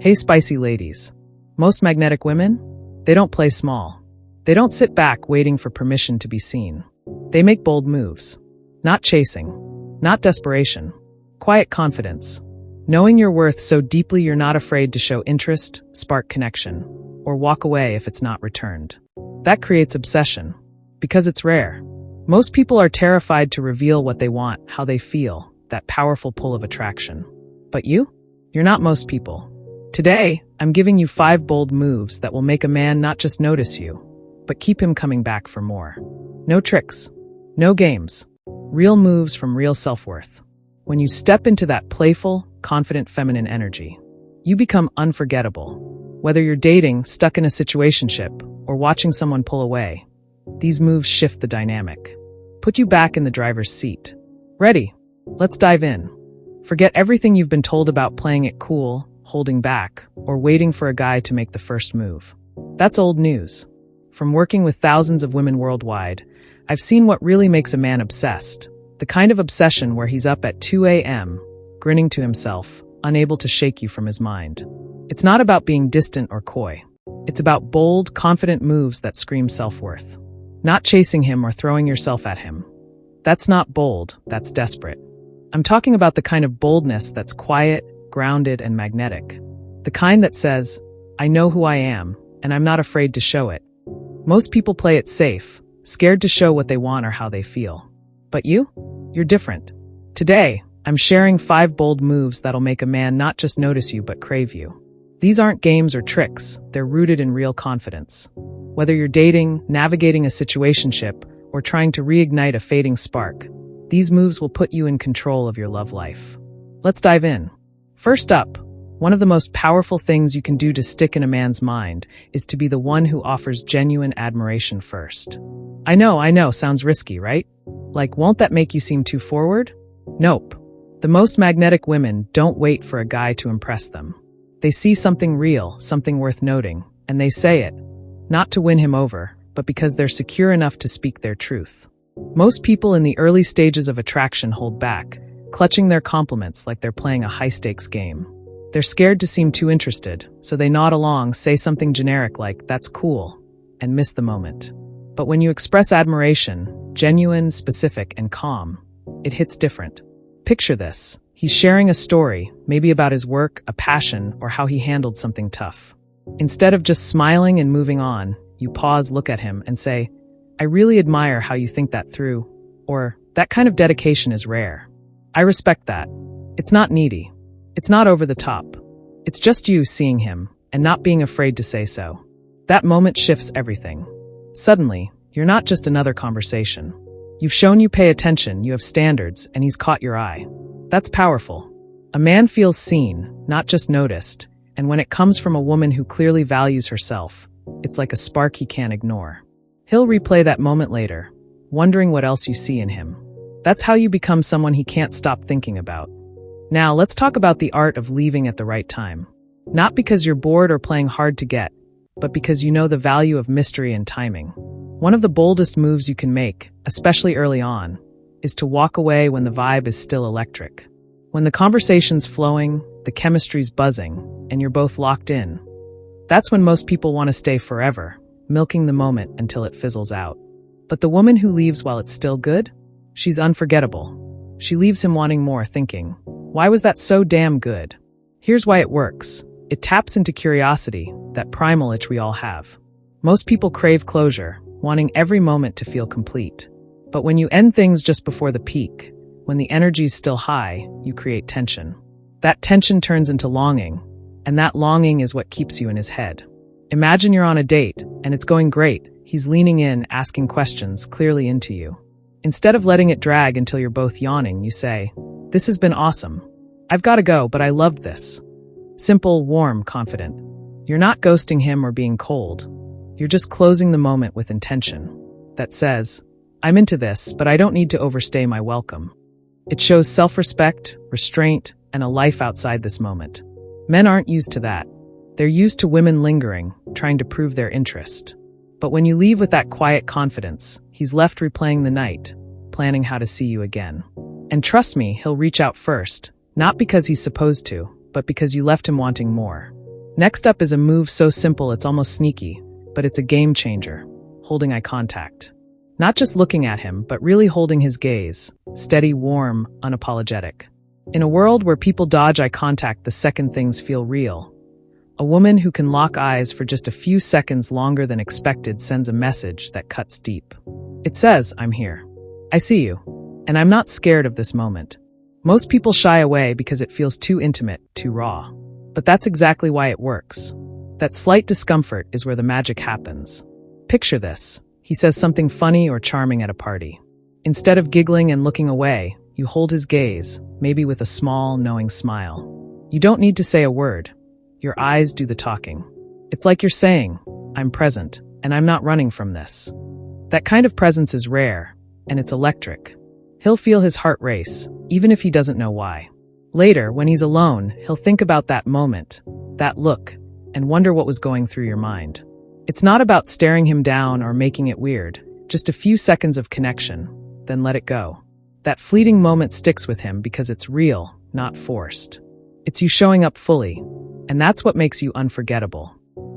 Hey spicy ladies. Most magnetic women? They don't play small. They don't sit back waiting for permission to be seen. They make bold moves. Not chasing. Not desperation. Quiet confidence. Knowing your worth so deeply you're not afraid to show interest, spark connection, or walk away if it's not returned. That creates obsession. Because it's rare. Most people are terrified to reveal what they want, how they feel, that powerful pull of attraction. But you? You're not most people. Today, I'm giving you 5 bold moves that will make a man not just notice you, but keep him coming back for more. No tricks. No games. Real moves from real self-worth. When you step into that playful, confident feminine energy, you become unforgettable. Whether you're dating, stuck in a situationship, or watching someone pull away, these moves shift the dynamic. Put you back in the driver's seat. Ready? Let's dive in. Forget everything you've been told about playing it cool, holding back, or waiting for a guy to make the first move. That's old news. From working with thousands of women worldwide, I've seen what really makes a man obsessed. The kind of obsession where he's up at 2 a.m., grinning to himself, unable to shake you from his mind. It's not about being distant or coy. It's about bold, confident moves that scream self-worth. Not chasing him or throwing yourself at him. That's not bold, that's desperate. I'm talking about the kind of boldness that's quiet, grounded, and magnetic. The kind that says, I know who I am, and I'm not afraid to show it. Most people play it safe, scared to show what they want or how they feel. But you? You're different. Today, I'm sharing 5 bold moves that'll make a man not just notice you but crave you. These aren't games or tricks, they're rooted in real confidence. Whether you're dating, navigating a situationship, or trying to reignite a fading spark, these moves will put you in control of your love life. Let's dive in. First up, one of the most powerful things you can do to stick in a man's mind is to be the one who offers genuine admiration first. I know, sounds risky, right? Like, won't that make you seem too forward? Nope. The most magnetic women don't wait for a guy to impress them. They see something real, something worth noting, and they say it, not to win him over, but because they're secure enough to speak their truth. Most people in the early stages of attraction hold back, clutching their compliments like they're playing a high-stakes game. They're scared to seem too interested, so they nod along, say something generic like, that's cool, and miss the moment. But when you express admiration, genuine, specific, and calm, it hits different. Picture this. He's sharing a story, maybe about his work, a passion, or how he handled something tough. Instead of just smiling and moving on, you pause, look at him, and say, I really admire how you think that through, or that kind of dedication is rare. I respect that. It's not needy. It's not over the top. It's just you seeing him, and not being afraid to say so. That moment shifts everything. Suddenly, you're not just another conversation. You've shown you pay attention, you have standards, and he's caught your eye. That's powerful. A man feels seen, not just noticed, and when it comes from a woman who clearly values herself, it's like a spark he can't ignore. He'll replay that moment later, wondering what else you see in him. That's how you become someone he can't stop thinking about. Now, let's talk about the art of leaving at the right time. Not because you're bored or playing hard to get, but because you know the value of mystery and timing. One of the boldest moves you can make, especially early on, is to walk away when the vibe is still electric. When the conversation's flowing, the chemistry's buzzing, and you're both locked in. That's when most people want to stay forever, milking the moment until it fizzles out. But the woman who leaves while it's still good? She's unforgettable. She leaves him wanting more, thinking, why was that so damn good? Here's why it works. It taps into curiosity, that primal itch we all have. Most people crave closure, wanting every moment to feel complete. But when you end things just before the peak, when the energy's still high, you create tension. That tension turns into longing, and that longing is what keeps you in his head. Imagine you're on a date, and it's going great. He's leaning in, asking questions, clearly into you. Instead of letting it drag until you're both yawning, you say, this has been awesome. I've got to go, but I loved this. Simple, warm, confident. You're not ghosting him or being cold. You're just closing the moment with intention. That says, I'm into this, but I don't need to overstay my welcome. It shows self-respect, restraint, and a life outside this moment. Men aren't used to that. They're used to women lingering, trying to prove their interest. But when you leave with that quiet confidence, he's left replaying the night, planning how to see you again. And trust me, he'll reach out first, not because he's supposed to, but because you left him wanting more. Next up is a move so simple it's almost sneaky, but it's a game changer: holding eye contact. Not just looking at him, but really holding his gaze, steady, warm, unapologetic. In a world where people dodge eye contact the second things feel real, a woman who can lock eyes for just a few seconds longer than expected sends a message that cuts deep. It says, "I'm here. I see you. And I'm not scared of this moment." Most people shy away because it feels too intimate, too raw. But that's exactly why it works. That slight discomfort is where the magic happens. Picture this. He says something funny or charming at a party. Instead of giggling and looking away, you hold his gaze, maybe with a small, knowing smile. You don't need to say a word. Your eyes do the talking. It's like you're saying, "I'm present, and I'm not running from this." That kind of presence is rare, and it's electric. He'll feel his heart race, even if he doesn't know why. Later, when he's alone, he'll think about that moment, that look, and wonder what was going through your mind. It's not about staring him down or making it weird, just a few seconds of connection, then let it go. That fleeting moment sticks with him because it's real, not forced. It's you showing up fully, and that's what makes you unforgettable.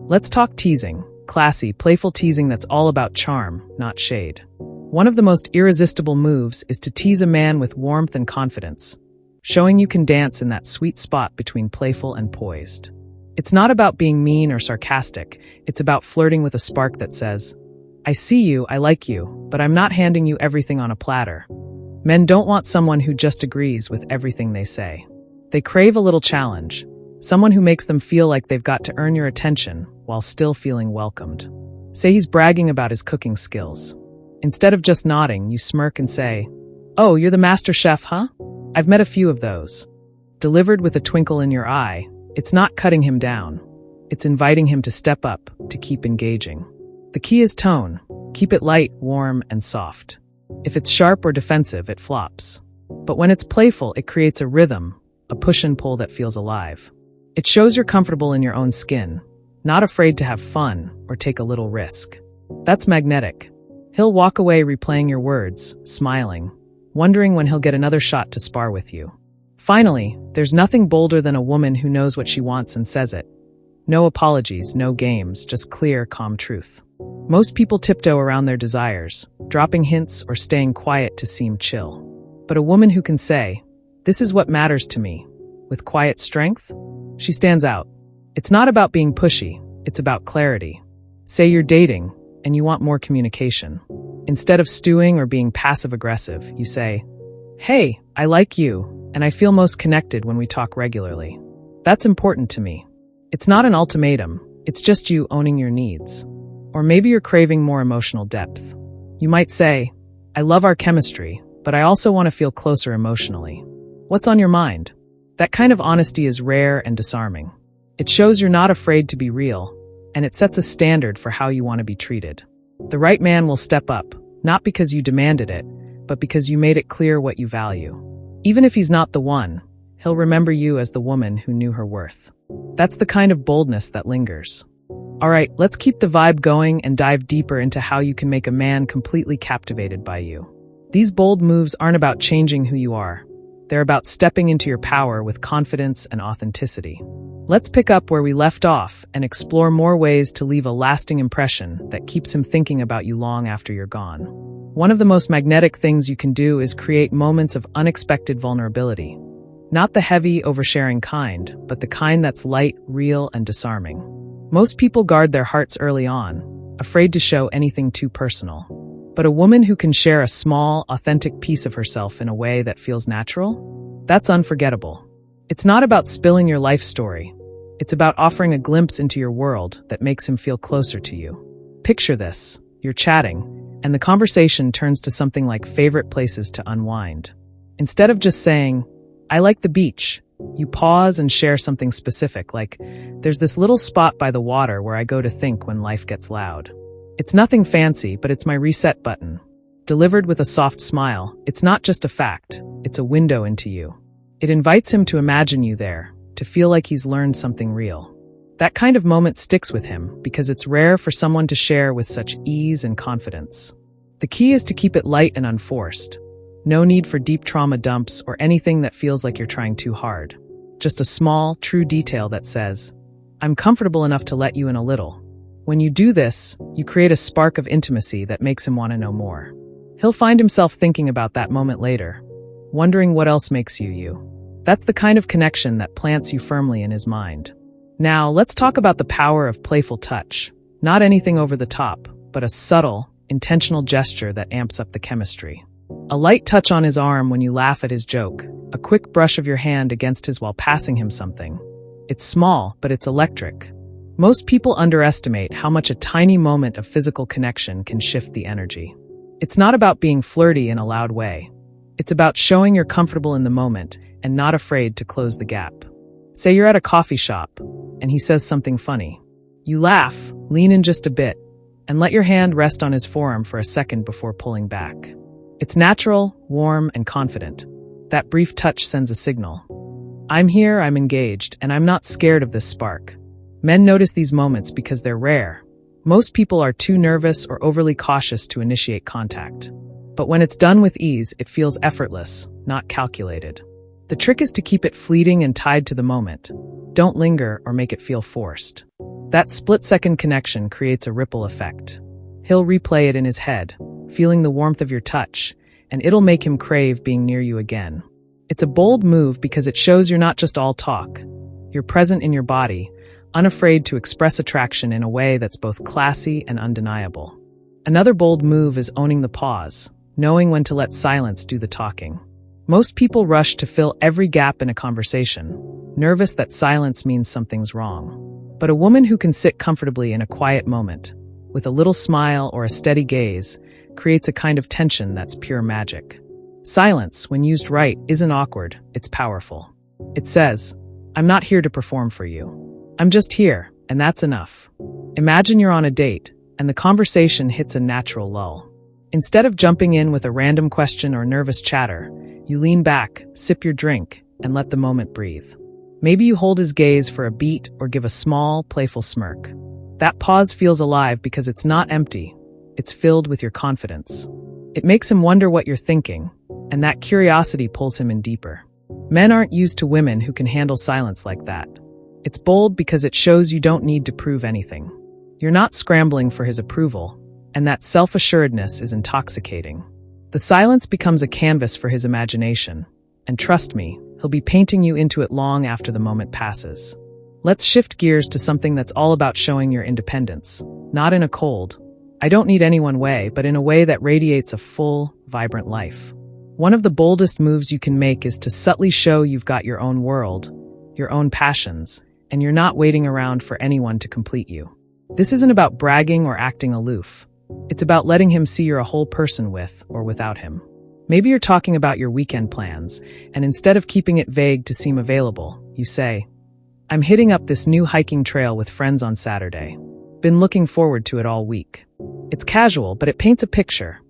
Let's talk teasing, classy, playful teasing that's all about charm, not shade. One of the most irresistible moves is to tease a man with warmth and confidence, showing you can dance in that sweet spot between playful and poised. It's not about being mean or sarcastic, it's about flirting with a spark that says, "I see you, I like you, but I'm not handing you everything on a platter." Men don't want someone who just agrees with everything they say. They crave a little challenge, someone who makes them feel like they've got to earn your attention while still feeling welcomed. Say he's bragging about his cooking skills. Instead of just nodding, you smirk and say, "Oh, you're the master chef, huh? I've met a few of those." Delivered with a twinkle in your eye, it's not cutting him down. It's inviting him to step up, to keep engaging. The key is tone. Keep it light, warm, and soft. If it's sharp or defensive, it flops. But when it's playful, it creates a rhythm, a push and pull that feels alive. It shows you're comfortable in your own skin, not afraid to have fun or take a little risk. That's magnetic. He'll walk away replaying your words, smiling, wondering when he'll get another shot to spar with you. Finally, there's nothing bolder than a woman who knows what she wants and says it. No apologies, no games, just clear, calm truth. Most people tiptoe around their desires, dropping hints or staying quiet to seem chill. But a woman who can say, "This is what matters to me," with quiet strength, she stands out. It's not about being pushy, it's about clarity. Say you're dating, and you want more communication. Instead of stewing or being passive-aggressive, you say, "Hey, I like you, and I feel most connected when we talk regularly. That's important to me." It's not an ultimatum, it's just you owning your needs. Or maybe you're craving more emotional depth. You might say, "I love our chemistry, but I also want to feel closer emotionally. What's on your mind?" That kind of honesty is rare and disarming. It shows you're not afraid to be real, and it sets a standard for how you want to be treated. The right man will step up, not because you demanded it, but because you made it clear what you value. Even if he's not the one, he'll remember you as the woman who knew her worth. That's the kind of boldness that lingers. All right, let's keep the vibe going and dive deeper into how you can make a man completely captivated by you. These bold moves aren't about changing who you are. They're about stepping into your power with confidence and authenticity. Let's pick up where we left off and explore more ways to leave a lasting impression that keeps him thinking about you long after you're gone. One of the most magnetic things you can do is create moments of unexpected vulnerability. Not the heavy, oversharing kind, but the kind that's light, real, and disarming. Most people guard their hearts early on, afraid to show anything too personal. But a woman who can share a small, authentic piece of herself in a way that feels natural, that's unforgettable. It's not about spilling your life story. It's about offering a glimpse into your world that makes him feel closer to you. Picture this. You're chatting, and the conversation turns to something like favorite places to unwind. Instead of just saying, "I like the beach," you pause and share something specific, like, "There's this little spot by the water where I go to think when life gets loud." It's nothing fancy, but it's my reset button. Delivered with a soft smile, it's not just a fact, it's a window into you. It invites him to imagine you there, to feel like he's learned something real. That kind of moment sticks with him because it's rare for someone to share with such ease and confidence. The key is to keep it light and unforced. No need for deep trauma dumps or anything that feels like you're trying too hard. Just a small, true detail that says, I'm comfortable enough to let you in a little. When you do this, you create a spark of intimacy that makes him want to know more. He'll find himself thinking about that moment later, wondering what else makes you you. That's the kind of connection that plants you firmly in his mind. Now, let's talk about the power of playful touch. Not anything over the top, but a subtle, intentional gesture that amps up the chemistry. A light touch on his arm when you laugh at his joke, a quick brush of your hand against his while passing him something. It's small, but it's electric. Most people underestimate how much a tiny moment of physical connection can shift the energy. It's not about being flirty in a loud way. It's about showing you're comfortable in the moment and not afraid to close the gap. Say you're at a coffee shop, and he says something funny. You laugh, lean in just a bit, and let your hand rest on his forearm for a second before pulling back. It's natural, warm, and confident. That brief touch sends a signal. I'm here, I'm engaged, and I'm not scared of this spark. Men notice these moments because they're rare. Most people are too nervous or overly cautious to initiate contact. But when it's done with ease, it feels effortless, not calculated. The trick is to keep it fleeting and tied to the moment. Don't linger or make it feel forced. That split-second connection creates a ripple effect. He'll replay it in his head, feeling the warmth of your touch, and it'll make him crave being near you again. It's a bold move because it shows you're not just all talk. You're present in your body, unafraid to express attraction in a way that's both classy and undeniable. Another bold move is owning the pause, knowing when to let silence do the talking. Most people rush to fill every gap in a conversation, nervous that silence means something's wrong. But a woman who can sit comfortably in a quiet moment, with a little smile or a steady gaze, creates a kind of tension that's pure magic. Silence, when used right, isn't awkward, it's powerful. It says, I'm not here to perform for you. I'm just here, and that's enough. Imagine you're on a date, and the conversation hits a natural lull. Instead of jumping in with a random question or nervous chatter, you lean back, sip your drink, and let the moment breathe. Maybe you hold his gaze for a beat or give a small, playful smirk. That pause feels alive because it's not empty. It's filled with your confidence. It makes him wonder what you're thinking, and that curiosity pulls him in deeper. Men aren't used to women who can handle silence like that. It's bold because it shows you don't need to prove anything. You're not scrambling for his approval, and that self-assuredness is intoxicating. The silence becomes a canvas for his imagination, and trust me, he'll be painting you into it long after the moment passes. Let's shift gears to something that's all about showing your independence, not in a cold, I don't need anyone way, but in a way that radiates a full, vibrant life. One of the boldest moves you can make is to subtly show you've got your own world, your own passions, and you're not waiting around for anyone to complete you. This isn't about bragging or acting aloof. It's about letting him see you're a whole person with or without him. Maybe you're talking about your weekend plans, and instead of keeping it vague to seem available, you say, I'm hitting up this new hiking trail with friends on Saturday. Been looking forward to it all week. It's casual, but it paints a picture.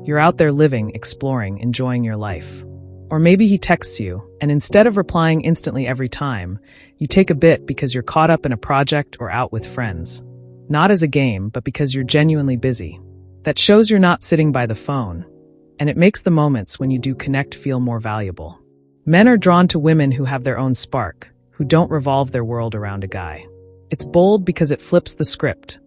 You're out there living, exploring, enjoying your life. Or maybe he texts you, and instead of replying instantly every time, you take a bit because you're caught up in a project or out with friends. Not as a game, but because you're genuinely busy. That shows you're not sitting by the phone, and it makes the moments when you do connect feel more valuable. Men are drawn to women who have their own spark, who don't revolve their world around a guy. It's bold because it flips the script.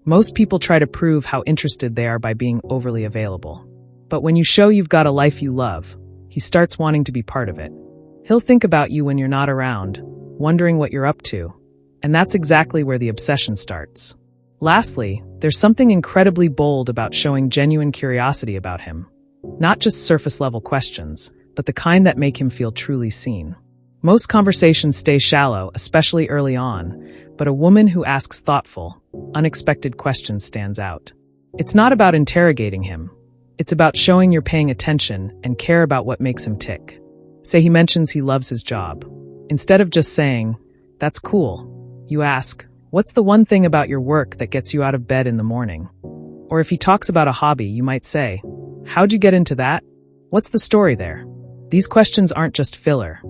Most people try to prove how interested they are by being overly available. But when you show you've got a life you love, he starts wanting to be part of it. He'll think about you when you're not around, wondering what you're up to, and that's exactly where the obsession starts. Lastly, there's something incredibly bold about showing genuine curiosity about him. Not just surface-level questions, but the kind that make him feel truly seen. Most conversations stay shallow, especially early on, but a woman who asks thoughtful, unexpected questions stands out. It's not about interrogating him. It's about showing you're paying attention and care about what makes him tick. Say he mentions he loves his job. Instead of just saying, that's cool, you ask, what's the one thing about your work that gets you out of bed in the morning? Or if he talks about a hobby, you might say, how'd you get into that? What's the story there? These questions aren't just filler.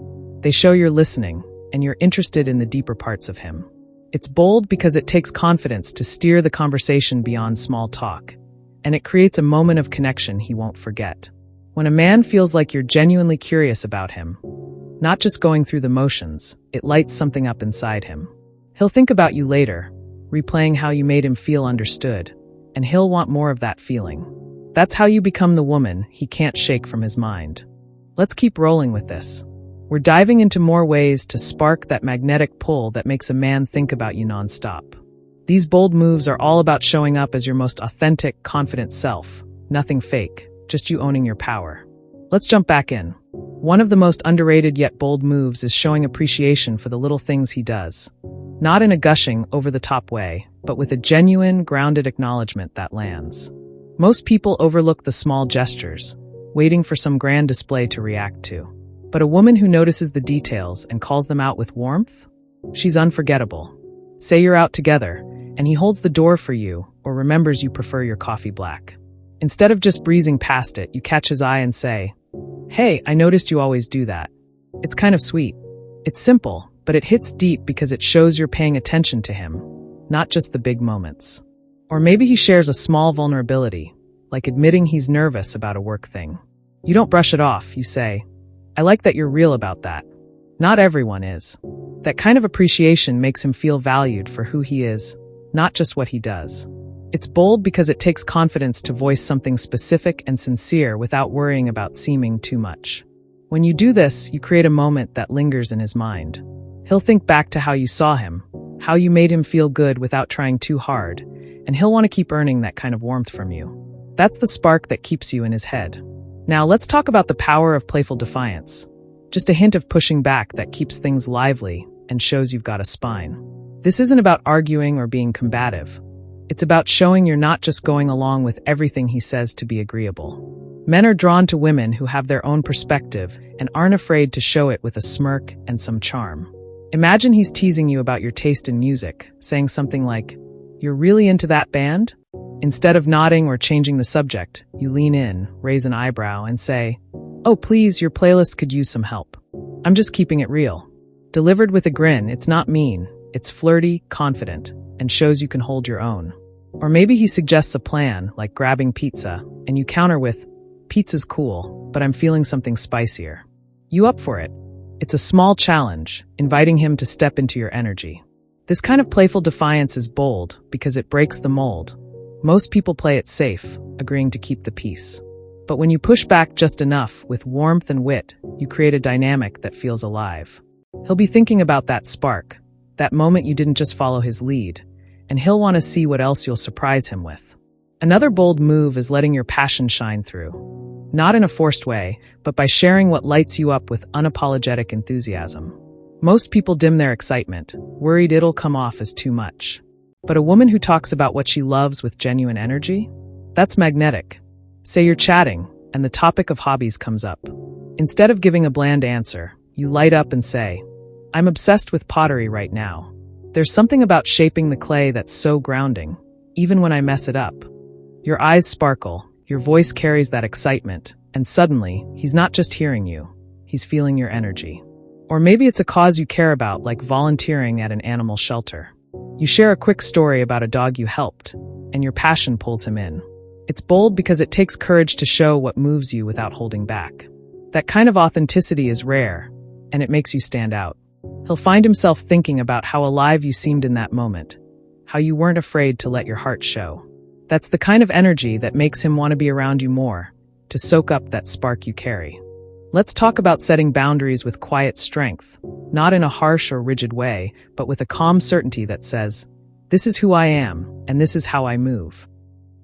They show you're listening, and you're interested in the deeper parts of him. It's bold because it takes confidence to steer the conversation beyond small talk, and it creates a moment of connection he won't forget. When a man feels like you're genuinely curious about him, not just going through the motions, it lights something up inside him. He'll think about you later, replaying how you made him feel understood, and he'll want more of that feeling. That's how you become the woman he can't shake from his mind. Let's keep rolling with this. We're diving into more ways to spark that magnetic pull that makes a man think about you nonstop. These bold moves are all about showing up as your most authentic, confident self. Nothing fake, just you owning your power. Let's jump back in. One of the most underrated yet bold moves is showing appreciation for the little things he does. Not in a gushing, over-the-top way, but with a genuine, grounded acknowledgement that lands. Most people overlook the small gestures, waiting for some grand display to react to. But a woman who notices the details and calls them out with warmth? She's unforgettable. Say you're out together, and he holds the door for you or remembers you prefer your coffee black. Instead of just breezing past it, you catch his eye and say, "Hey, I noticed you always do that." It's kind of sweet. It's simple, but it hits deep because it shows you're paying attention to him, not just the big moments. Or maybe he shares a small vulnerability, like admitting he's nervous about a work thing. You don't brush it off, you say, "I like that you're real about that." Not everyone is. That kind of appreciation makes him feel valued for who he is, not just what he does. It's bold because it takes confidence to voice something specific and sincere without worrying about seeming too much. When you do this, you create a moment that lingers in his mind. He'll think back to how you saw him, how you made him feel good without trying too hard, and he'll want to keep earning that kind of warmth from you. That's the spark that keeps you in his head. Now let's talk about the power of playful defiance. Just a hint of pushing back that keeps things lively and shows you've got a spine. This isn't about arguing or being combative. It's about showing you're not just going along with everything he says to be agreeable. Men are drawn to women who have their own perspective and aren't afraid to show it with a smirk and some charm. Imagine he's teasing you about your taste in music, saying something like, "You're really into that band?" Instead of nodding or changing the subject, you lean in, raise an eyebrow, and say, "Oh, please, your playlist could use some help. I'm just keeping it real." Delivered with a grin, it's not mean, it's flirty, confident, and shows you can hold your own. Or maybe he suggests a plan, like grabbing pizza, and you counter with, "Pizza's cool, but I'm feeling something spicier." You up for it? It's a small challenge, inviting him to step into your energy. This kind of playful defiance is bold because it breaks the mold. Most people play it safe, agreeing to keep the peace. But when you push back just enough, with warmth and wit, you create a dynamic that feels alive. He'll be thinking about that spark, that moment you didn't just follow his lead, and he'll want to see what else you'll surprise him with. Another bold move is letting your passion shine through. Not in a forced way, but by sharing what lights you up with unapologetic enthusiasm. Most people dim their excitement, worried it'll come off as too much. But a woman who talks about what she loves with genuine energy? That's magnetic. Say you're chatting, and the topic of hobbies comes up. Instead of giving a bland answer, you light up and say, "I'm obsessed with pottery right now. There's something about shaping the clay that's so grounding, even when I mess it up." Your eyes sparkle, your voice carries that excitement, and suddenly, he's not just hearing you, he's feeling your energy. Or maybe it's a cause you care about, like volunteering at an animal shelter. You share a quick story about a dog you helped, and your passion pulls him in. It's bold because it takes courage to show what moves you without holding back. That kind of authenticity is rare, and it makes you stand out. He'll find himself thinking about how alive you seemed in that moment, how you weren't afraid to let your heart show. That's the kind of energy that makes him want to be around you more, to soak up that spark you carry. Let's talk about setting boundaries with quiet strength, not in a harsh or rigid way, but with a calm certainty that says, "This is who I am, and this is how I move."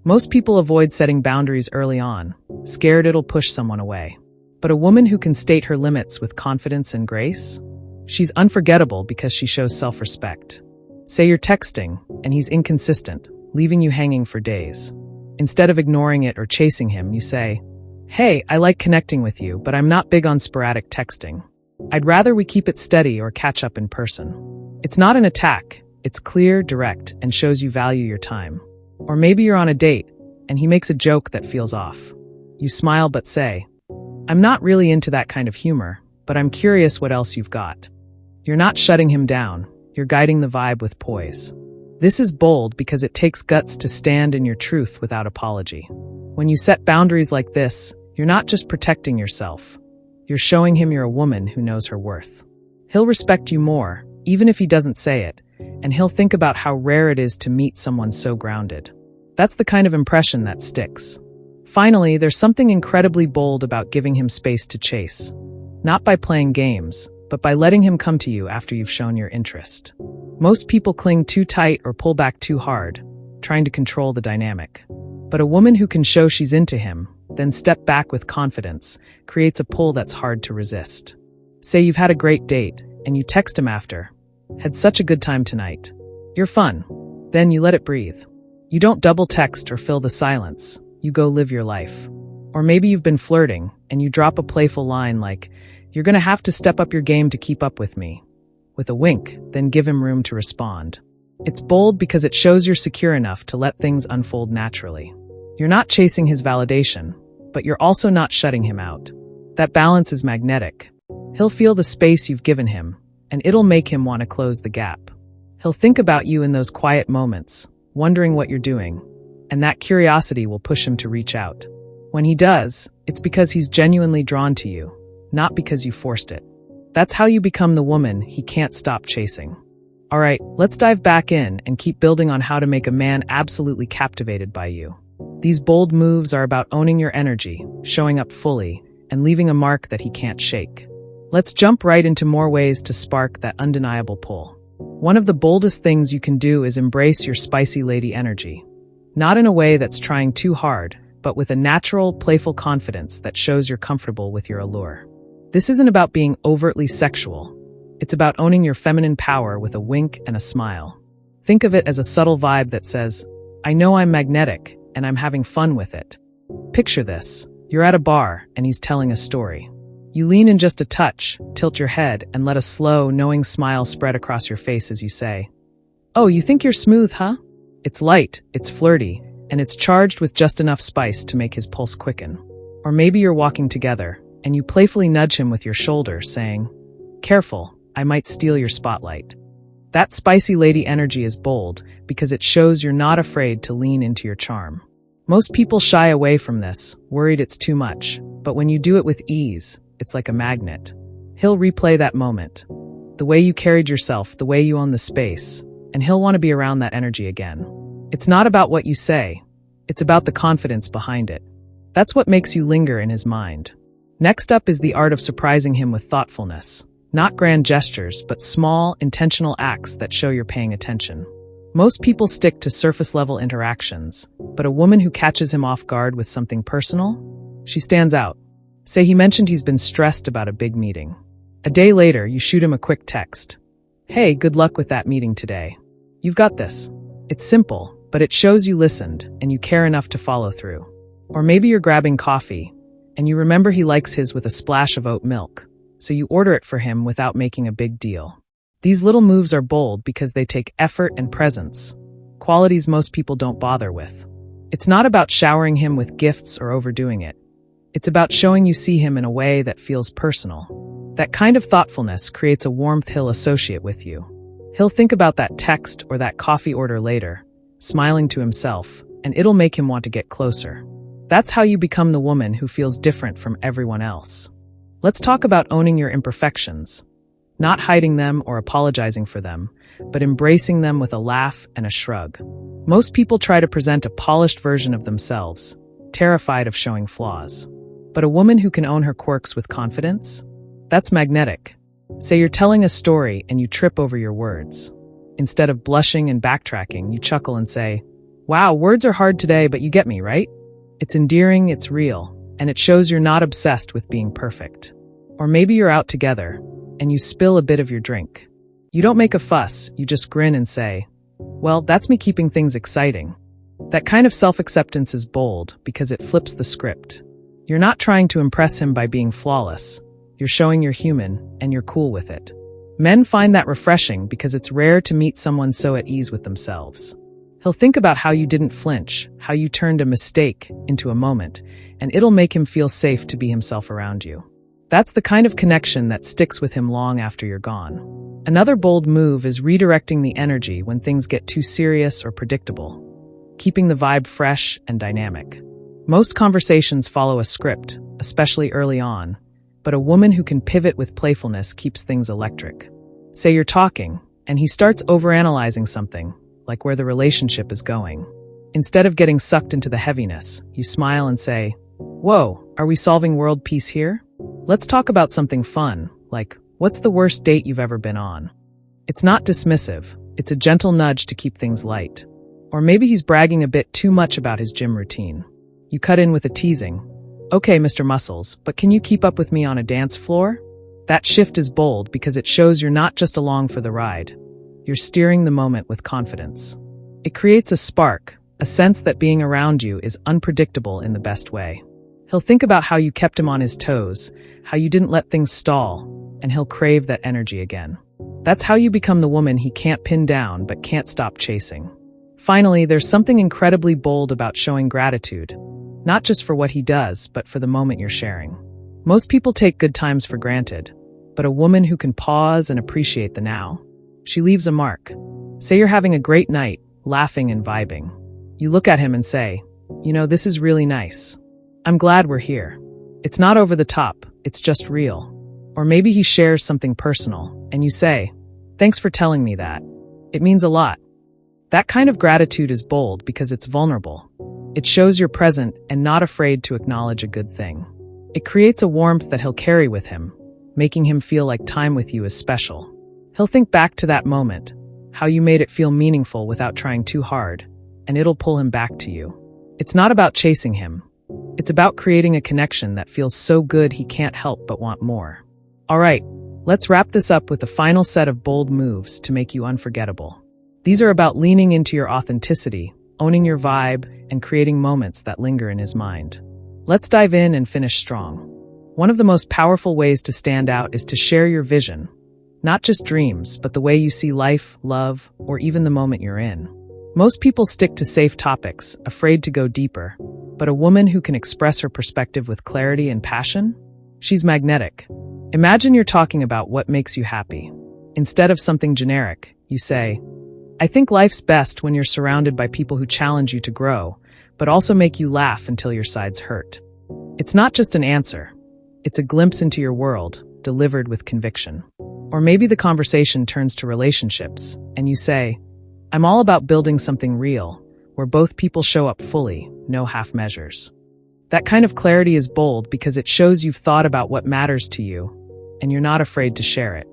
Most people avoid setting boundaries early on, scared it'll push someone away. But a woman who can state her limits with confidence and grace? She's unforgettable because she shows self-respect. Say you're texting, and he's inconsistent, leaving you hanging for days. Instead of ignoring it or chasing him, you say, "Hey, I like connecting with you, but I'm not big on sporadic texting. I'd rather we keep it steady or catch up in person." It's not an attack, it's clear, direct, and shows you value your time. Or maybe you're on a date, and he makes a joke that feels off. You smile but say, "I'm not really into that kind of humor, but I'm curious what else you've got." You're not shutting him down, you're guiding the vibe with poise. This is bold because it takes guts to stand in your truth without apology. When you set boundaries like this, you're not just protecting yourself. You're showing him you're a woman who knows her worth. He'll respect you more, even if he doesn't say it, and he'll think about how rare it is to meet someone so grounded. That's the kind of impression that sticks. Finally, there's something incredibly bold about giving him space to chase. Not by playing games, but by letting him come to you after you've shown your interest. Most people cling too tight or pull back too hard, trying to control the dynamic. But a woman who can show she's into him, then step back with confidence, creates a pull that's hard to resist. Say you've had a great date, and you text him after. Had such a good time tonight. You're fun. Then you let it breathe. You don't double text or fill the silence. You go live your life. Or maybe you've been flirting, and you drop a playful line like, "You're gonna have to step up your game to keep up with me." With a wink, then give him room to respond. It's bold because it shows you're secure enough to let things unfold naturally. You're not chasing his validation, but you're also not shutting him out. That balance is magnetic. He'll feel the space you've given him, and it'll make him want to close the gap. He'll think about you in those quiet moments, wondering what you're doing, and that curiosity will push him to reach out. When he does, it's because he's genuinely drawn to you, not because you forced it. That's how you become the woman he can't stop chasing. All right, let's dive back in and keep building on how to make a man absolutely captivated by you. These bold moves are about owning your energy, showing up fully, and leaving a mark that he can't shake. Let's jump right into more ways to spark that undeniable pull. One of the boldest things you can do is embrace your spicy lady energy. Not in a way that's trying too hard, but with a natural, playful confidence that shows you're comfortable with your allure. This isn't about being overtly sexual. It's about owning your feminine power with a wink and a smile. Think of it as a subtle vibe that says, "I know I'm magnetic, and I'm having fun with it." Picture this. You're at a bar, and he's telling a story. You lean in just a touch, tilt your head, and let a slow, knowing smile spread across your face as you say, "Oh, you think you're smooth, huh?" It's light, it's flirty, and it's charged with just enough spice to make his pulse quicken. Or maybe you're walking together, and you playfully nudge him with your shoulder, saying, "Careful, I might steal your spotlight." That spicy lady energy is bold because it shows you're not afraid to lean into your charm. Most people shy away from this, worried it's too much, but when you do it with ease, it's like a magnet. He'll replay that moment, the way you carried yourself, the way you own the space, and he'll want to be around that energy again. It's not about what you say, it's about the confidence behind it. That's what makes you linger in his mind. Next up is the art of surprising him with thoughtfulness. Not grand gestures, but small, intentional acts that show you're paying attention. Most people stick to surface-level interactions, but a woman who catches him off guard with something personal, she stands out. Say he mentioned he's been stressed about a big meeting. A day later, you shoot him a quick text. "Hey, good luck with that meeting today. You've got this." It's simple, but it shows you listened and you care enough to follow through. Or maybe you're grabbing coffee, and you remember he likes his with a splash of oat milk, so you order it for him without making a big deal. These little moves are bold because they take effort and presence, qualities most people don't bother with. It's not about showering him with gifts or overdoing it. It's about showing you see him in a way that feels personal. That kind of thoughtfulness creates a warmth he'll associate with you. He'll think about that text or that coffee order later, smiling to himself, and it'll make him want to get closer. That's how you become the woman who feels different from everyone else. Let's talk about owning your imperfections. Not hiding them or apologizing for them, but embracing them with a laugh and a shrug. Most people try to present a polished version of themselves, terrified of showing flaws. But a woman who can own her quirks with confidence? That's magnetic. Say you're telling a story and you trip over your words. Instead of blushing and backtracking, you chuckle and say, "Wow, words are hard today, but you get me, right?" It's endearing, it's real, and it shows you're not obsessed with being perfect. Or maybe you're out together, and you spill a bit of your drink. You don't make a fuss, you just grin and say, "Well, that's me keeping things exciting." That kind of self-acceptance is bold because it flips the script. You're not trying to impress him by being flawless. You're showing you're human, and you're cool with it. Men find that refreshing because it's rare to meet someone so at ease with themselves. He'll think about how you didn't flinch, how you turned a mistake into a moment, and it'll make him feel safe to be himself around you. That's the kind of connection that sticks with him long after you're gone. Another bold move is redirecting the energy when things get too serious or predictable, keeping the vibe fresh and dynamic. Most conversations follow a script, especially early on, but a woman who can pivot with playfulness keeps things electric. Say you're talking, and he starts overanalyzing something, like where the relationship is going. Instead of getting sucked into the heaviness, you smile and say, "Whoa, are we solving world peace here? Let's talk about something fun, like, what's the worst date you've ever been on?" It's not dismissive, it's a gentle nudge to keep things light. Or maybe he's bragging a bit too much about his gym routine. You cut in with a teasing, "Okay, Mr. Muscles, but can you keep up with me on a dance floor?" That shift is bold because it shows you're not just along for the ride. You're steering the moment with confidence. It creates a spark, a sense that being around you is unpredictable in the best way. He'll think about how you kept him on his toes, how you didn't let things stall, and he'll crave that energy again. That's how you become the woman he can't pin down but can't stop chasing. Finally, there's something incredibly bold about showing gratitude, not just for what he does, but for the moment you're sharing. Most people take good times for granted, but a woman who can pause and appreciate the now, she leaves a mark. Say you're having a great night, laughing and vibing. You look at him and say, "You know, this is really nice. I'm glad we're here." It's not over the top, it's just real. Or maybe he shares something personal, and you say, "Thanks for telling me that. It means a lot." That kind of gratitude is bold because it's vulnerable. It shows you're present and not afraid to acknowledge a good thing. It creates a warmth that he'll carry with him, making him feel like time with you is special. He'll think back to that moment, how you made it feel meaningful without trying too hard, and it'll pull him back to you. It's not about chasing him. It's about creating a connection that feels so good he can't help but want more. All right, let's wrap this up with the final set of bold moves to make you unforgettable. These are about leaning into your authenticity, owning your vibe, and creating moments that linger in his mind. Let's dive in and finish strong. One of the most powerful ways to stand out is to share your vision. Not just dreams, but the way you see life, love, or even the moment you're in. Most people stick to safe topics, afraid to go deeper. But a woman who can express her perspective with clarity and passion? She's magnetic. Imagine you're talking about what makes you happy. Instead of something generic, you say, "I think life's best when you're surrounded by people who challenge you to grow, but also make you laugh until your sides hurt." It's not just an answer. It's a glimpse into your world, delivered with conviction. Or maybe the conversation turns to relationships, and you say, "I'm all about building something real, where both people show up fully, no half measures." That kind of clarity is bold because it shows you've thought about what matters to you, and you're not afraid to share it.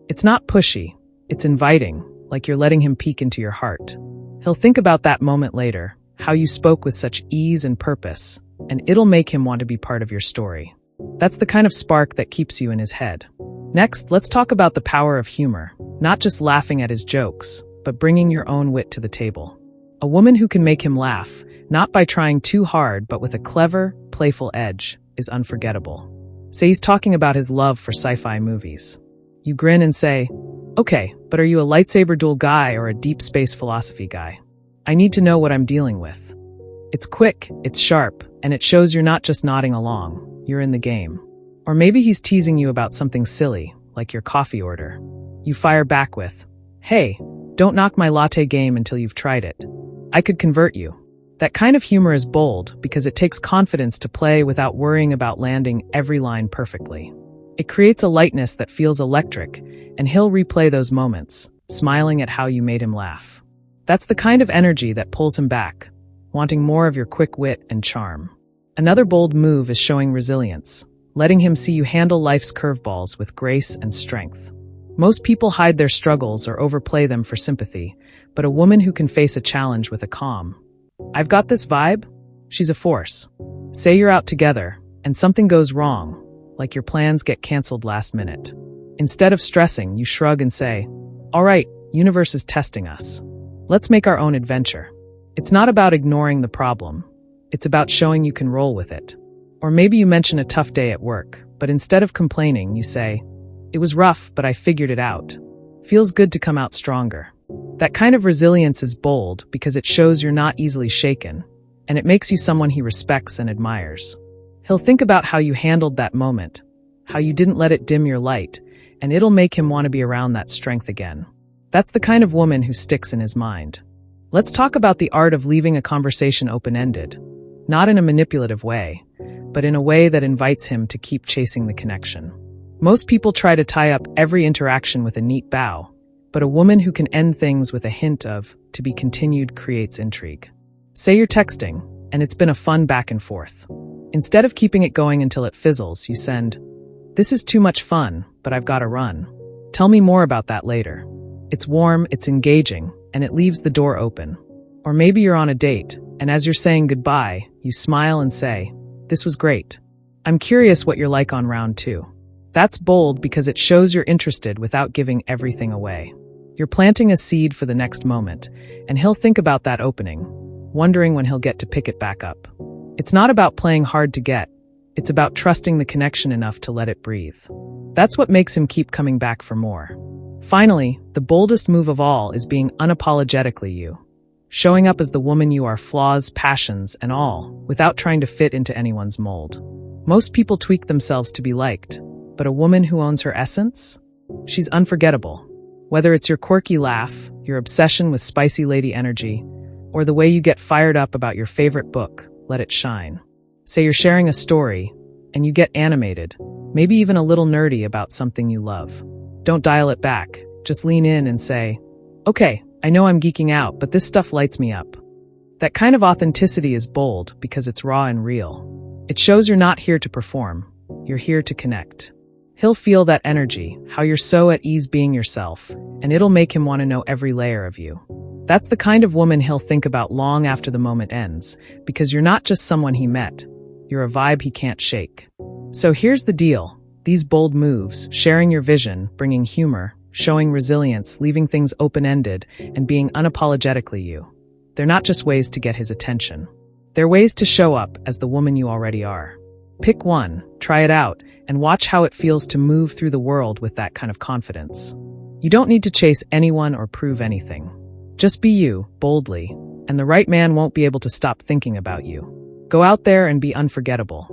It's not pushy, it's inviting, like you're letting him peek into your heart. He'll think about that moment later, how you spoke with such ease and purpose, and it'll make him want to be part of your story. That's the kind of spark that keeps you in his head. Next, let's talk about the power of humor, not just laughing at his jokes, but bringing your own wit to the table. A woman who can make him laugh, not by trying too hard but with a clever, playful edge, is unforgettable. Say he's talking about his love for sci-fi movies. You grin and say, "Okay, but are you a lightsaber duel guy or a deep space philosophy guy? I need to know what I'm dealing with." It's quick, it's sharp, and it shows you're not just nodding along, you're in the game. Or maybe he's teasing you about something silly, like your coffee order. You fire back with, "Hey, don't knock my latte game until you've tried it. I could convert you." That kind of humor is bold because it takes confidence to play without worrying about landing every line perfectly. It creates a lightness that feels electric, and he'll replay those moments, smiling at how you made him laugh. That's the kind of energy that pulls him back, wanting more of your quick wit and charm. Another bold move is showing resilience, letting him see you handle life's curveballs with grace and strength. Most people hide their struggles or overplay them for sympathy, but a woman who can face a challenge with a calm, "I've got this" vibe, she's a force. Say you're out together, and something goes wrong, like your plans get canceled last minute. Instead of stressing, you shrug and say, "All right, universe is testing us. Let's make our own adventure." It's not about ignoring the problem. It's about showing you can roll with it. Or maybe you mention a tough day at work, but instead of complaining, you say, "It was rough, but I figured it out. Feels good to come out stronger." That kind of resilience is bold because it shows you're not easily shaken, and it makes you someone he respects and admires. He'll think about how you handled that moment, how you didn't let it dim your light, and it'll make him want to be around that strength again. That's the kind of woman who sticks in his mind. Let's talk about the art of leaving a conversation open-ended, not in a manipulative way, but in a way that invites him to keep chasing the connection. Most people try to tie up every interaction with a neat bow, but a woman who can end things with a hint of "to be continued" creates intrigue. Say you're texting, and it's been a fun back and forth. Instead of keeping it going until it fizzles, you send, "This is too much fun, but I've got to run. Tell me more about that later." It's warm, it's engaging, and it leaves the door open. Or maybe you're on a date, and as you're saying goodbye, you smile and say, "This was great. I'm curious what you're like on round 2." That's bold because it shows you're interested without giving everything away. You're planting a seed for the next moment, and he'll think about that opening, wondering when he'll get to pick it back up. It's not about playing hard to get. It's about trusting the connection enough to let it breathe. That's what makes him keep coming back for more. Finally, the boldest move of all is being unapologetically you. Showing up as the woman you are, flaws, passions, and all, without trying to fit into anyone's mold. Most people tweak themselves to be liked, but a woman who owns her essence? She's unforgettable. Whether it's your quirky laugh, your obsession with spicy lady energy, or the way you get fired up about your favorite book, let it shine. Say you're sharing a story, and you get animated, maybe even a little nerdy about something you love. Don't dial it back, just lean in and say, "Okay, I know I'm geeking out, but this stuff lights me up." That kind of authenticity is bold because it's raw and real. It shows you're not here to perform, you're here to connect. He'll feel that energy, how you're so at ease being yourself, and it'll make him want to know every layer of you. That's the kind of woman he'll think about long after the moment ends, because you're not just someone he met, you're a vibe he can't shake. So here's the deal. These bold moves, sharing your vision, bringing humor, showing resilience, leaving things open-ended, and being unapologetically you. They're not just ways to get his attention. They're ways to show up as the woman you already are. Pick one, try it out, and watch how it feels to move through the world with that kind of confidence. You don't need to chase anyone or prove anything. Just be you, boldly, and the right man won't be able to stop thinking about you. Go out there and be unforgettable.